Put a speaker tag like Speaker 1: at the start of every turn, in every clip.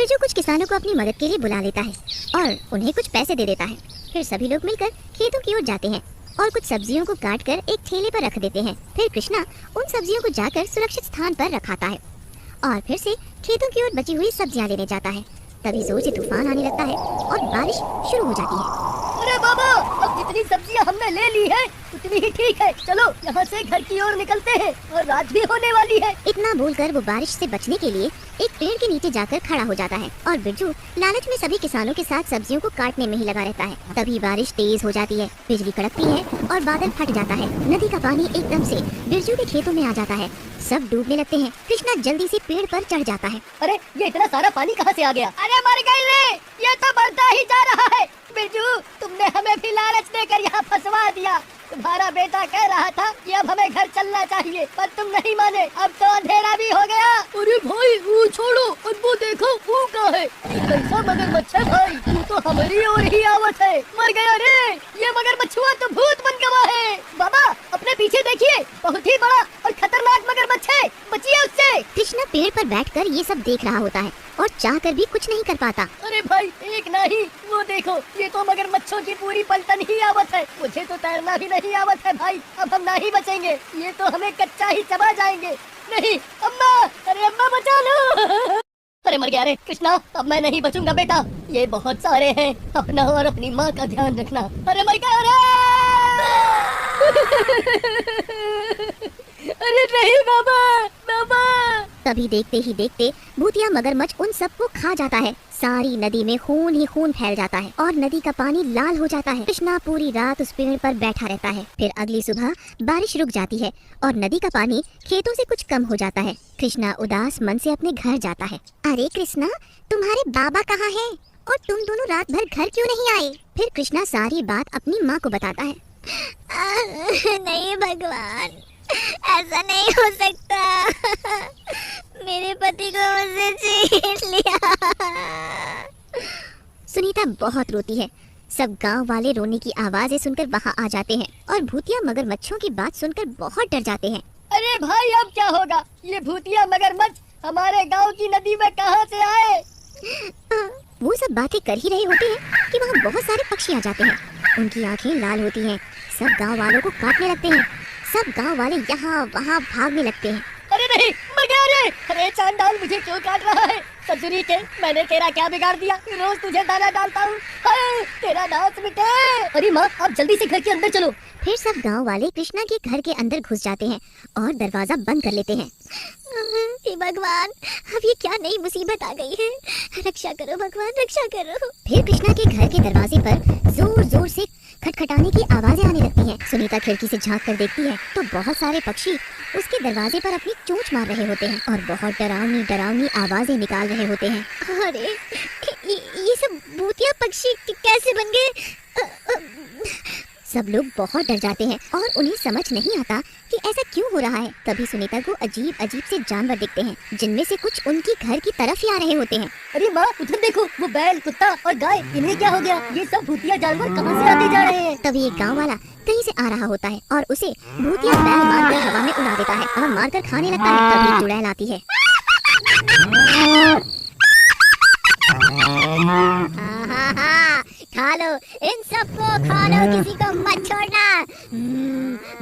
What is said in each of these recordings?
Speaker 1: बिरजू कुछ किसानों को अपनी मदद के लिए बुला लेता है और उन्हें कुछ पैसे दे देता है। फिर सभी लोग मिलकर खेतों की ओर जाते हैं और कुछ सब्जियों को काट कर एक ठेले पर रख देते हैं। फिर कृष्णा उन सब्जियों को जाकर सुरक्षित स्थान पर रखाता है और फिर से खेतों की ओर बची हुई सब्जियां लेने जाता है। तभी जोर से तूफान आने लगता है और बारिश शुरू हो जाती है।
Speaker 2: अरे बाबा, अब जितनी सब्जियां हमने ले ली है उतनी ही ठीक है। चलो यहाँ से घर की ओर निकलते हैं और रात भी होने वाली है।
Speaker 1: इतना बोलकर वो बारिश से बचने के लिए एक पेड़ के नीचे जाकर खड़ा हो जाता है और बिरजू लालच में सभी किसानों के साथ सब्जियों को काटने में ही लगा रहता है। तभी बारिश तेज हो जाती है, बिजली कड़कती है और बादल फट जाता है। नदी का पानी एकदम से बिरजू के खेतों में आ जाता है। सब डूबने लगते हैं। कृष्णा जल्दी से पेड़ पर चढ़ जाता है।
Speaker 2: अरे ये इतना सारा पानी कहाँ से आ गया? अरे मर गई रे, ये तो बढ़ता ही जा रहा है। बिरजू, तुमने हमें भी लालच देकर यहाँ फंसवा दिया। तुम्हारा बेटा कह रहा था कि अब हमें घर चलना चाहिए, पर तुम नहीं माने। अब तो अंधेरा भी हो गया। अरे भाई वो छोड़ो और वो देखो वो क्या है? कैसा मगरमच्छ है भाई, तू तो हमारी ओर ही आवत है। मर गया रे, ये मगरमच्छुआ तो भूत बन गया है। बाबा अपने पीछे देखिए, बहुत ही बड़ा और खतरनाक मगरमच्छ है, बचिए उससे।
Speaker 1: कृष्णा पेड़ पर बैठकर ये सब देख रहा होता है और चाहकर भी कुछ नहीं कर पाता।
Speaker 2: अरे भाई एक नहीं, वो देखो ये तो मगरमच्छों की पूरी पलटन ही आवत है। मुझे तो तैरना भी नहीं आवत है भाई, अब हम नहीं बचेंगे। ये तो हमें कच्चा ही चबा जाएंगे। नहीं अम्मा, अरे अम्मा बचा लो। अरे मर गया रे कृष्णा, अब मैं नहीं बचूंगा बेटा। ये बहुत सारे हैं, अपना और अपनी माँ का ध्यान रखना। अरे मर गया रे। अरे नहीं बाबा, बाबा।
Speaker 1: तभी देखते ही देखते भूतिया मगरमच्छ उन सबको खा जाता है। सारी नदी में खून ही खून फैल जाता है और नदी का पानी लाल हो जाता है। कृष्णा पूरी रात उस पेड़ पर बैठा रहता है। फिर अगली सुबह बारिश रुक जाती है और नदी का पानी खेतों से कुछ कम हो जाता है। कृष्णा उदास मन से अपने घर जाता है। अरे कृष्णा, तुम्हारे बाबा कहाँ हैं और तुम दोनों रात भर घर क्यों नहीं आए? फिर कृष्णा सारी बात अपनी माँ को बताता है।
Speaker 3: नहीं भगवान, ऐसा नहीं हो सकता। मेरे पति को मुझसे छीन लिया।
Speaker 1: सुनीता बहुत रोती है। सब गांव वाले रोने की आवाजें सुनकर वहां आ जाते हैं और भूतिया मगरमच्छों की बात सुनकर बहुत डर जाते हैं।
Speaker 2: अरे भाई अब क्या होगा? ये भूतिया मगरमच्छ हमारे गांव की नदी में कहां से आए?
Speaker 1: वो सब बातें कर ही रहे होते हैं कि वहाँ बहुत सारे पक्षी आ जाते हैं। उनकी आंखें लाल होती हैं। सब गांव वालों को काटने लगते हैं। सब गांव वाले यहाँ वहाँ भागने लगते हैं।
Speaker 2: अरे नहीं, मर गया रे। अरे चांडाल, मुझे क्यों काट रहा है? ससुरी के, मैंने तेरा क्या बिगाड़ दिया? रोज तुझे दाना डालता हूँ, तेरा नाच मिटे। अरे माँ, आप जल्दी से घर के अंदर चलो।
Speaker 1: फिर सब गांव वाले कृष्णा के घर के अंदर घुस जाते हैं और दरवाजा बंद कर लेते हैं।
Speaker 3: हे भगवान, अब ये क्या नई मुसीबत आ गई है? रक्षा करो भगवान, रक्षा करो।
Speaker 1: फिर कृष्णा के घर के दरवाजे पर जोर जोर से खटखटाने की आवाजें आने लगती हैं। सुनीता खिड़की से झांक कर देखती है तो बहुत सारे पक्षी उसके दरवाजे पर अपनी चोंच मार रहे होते हैं और बहुत डरावनी डरावनी आवाजें निकाल रहे होते हैं।
Speaker 3: अरे ये सब भूतिया पक्षी कैसे बन गए?
Speaker 1: सब लोग बहुत डर जाते हैं और उन्हें समझ नहीं आता कि ऐसा क्यों हो रहा है। तभी सुनीता को अजीब अजीब से जानवर दिखते हैं, जिनमें से कुछ उनकी घर की तरफ ही आ रहे होते हैं।
Speaker 2: अरे माँ, उधर देखो, वो बैल, कुत्ता और गाय, इन्हें क्या हो गया? ये सब भूतिया जानवर कहाँ से आते जा रहे हैं?
Speaker 1: तभी एक गांव वाला कहीं से आ रहा होता है और उसे भूतिया बैल मारकर हवा में उड़ा देता है और मारकर खाने लगता है। तभी चुड़ैल आती है।
Speaker 3: खा लो, इन सबको खा लो, किसी को मत छोड़ना।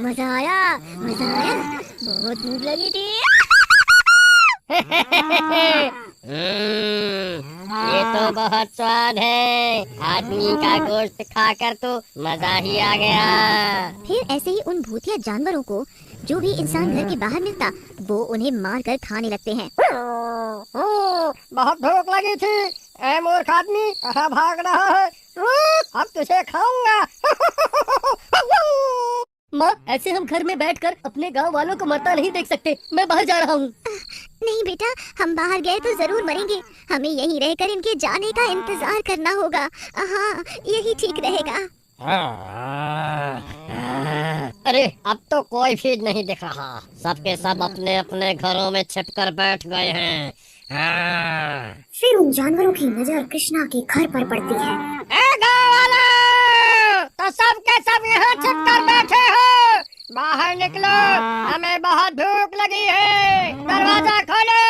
Speaker 3: मजा आया, मजा आया, बहुत भूख लगी थी।
Speaker 2: ये तो बहुत स्वाद है। आदमी का गोश्त खाकर तो मजा ही आ गया।
Speaker 1: फिर ऐसे ही उन भूतिया जानवरों को जो भी इंसान घर के बाहर मिलता वो उन्हें मारकर खाने लगते हैं।
Speaker 2: बहुत भूख लगी थी। ऐ मूर्ख आदमी, कहाँ भाग रहा है? रुक, अब तुझे खाऊंगा। माँ, ऐसे हम घर में बैठकर अपने गांव वालों को मरता नहीं देख सकते। मैं बाहर जा रहा हूँ।
Speaker 1: नहीं बेटा, हम बाहर गए तो जरूर मरेंगे। हमें यहीं रहकर इनके जाने का इंतजार करना होगा। हाँ, यही ठीक रहेगा।
Speaker 2: अरे अब तो कोई भी नहीं दिख रहा। सबके सब अपने अपने घरों में छिपकर बैठ गए हैं।
Speaker 1: फिर उन जानवरों की नजर कृष्णा के घर पर पड़ती है।
Speaker 2: ए गाँव वालों, तो सब के सब यहाँ छिपकर बैठे हो, बाहर निकलो, हमें बहुत भूख लगी है, दरवाजा खोलो।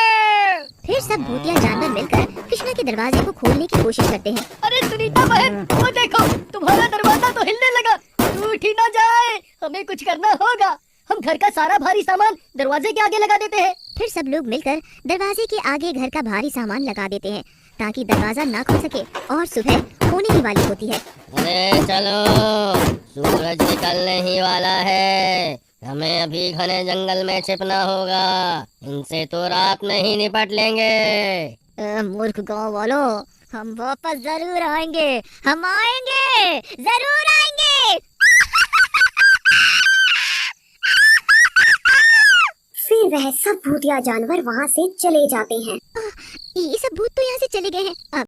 Speaker 1: फिर सब भूतिया जानवर मिलकर कृष्णा के दरवाजे को खोलने की कोशिश करते हैं।
Speaker 2: अरे सुनीता बहन, वो देखो, तुम्हारा दरवाजा तो हिलने लगा। टूट ही ना जाए, हमें कुछ करना होगा। हम घर का सारा भारी सामान दरवाजे के आगे लगा देते हैं।
Speaker 1: फिर सब लोग मिलकर दरवाजे के आगे घर का भारी सामान लगा देते हैं ताकि दरवाजा ना खुल सके और सुबह होने ही वाली होती है।
Speaker 4: अरे चलो, सूरज निकलने ही वाला है। हमें अभी घने जंगल में छिपना होगा। इनसे तो रात में ही निपट लेंगे।
Speaker 1: मूर्ख गांव वालों, हम वापस जरूर आएंगे, हम आएंगे, जरूर आएंगे।
Speaker 3: फिर वह सब भूतिया जानवर वहाँ से चले जाते हैं।
Speaker 1: ये सब भूत तो यहाँ से चले गए हैं। अब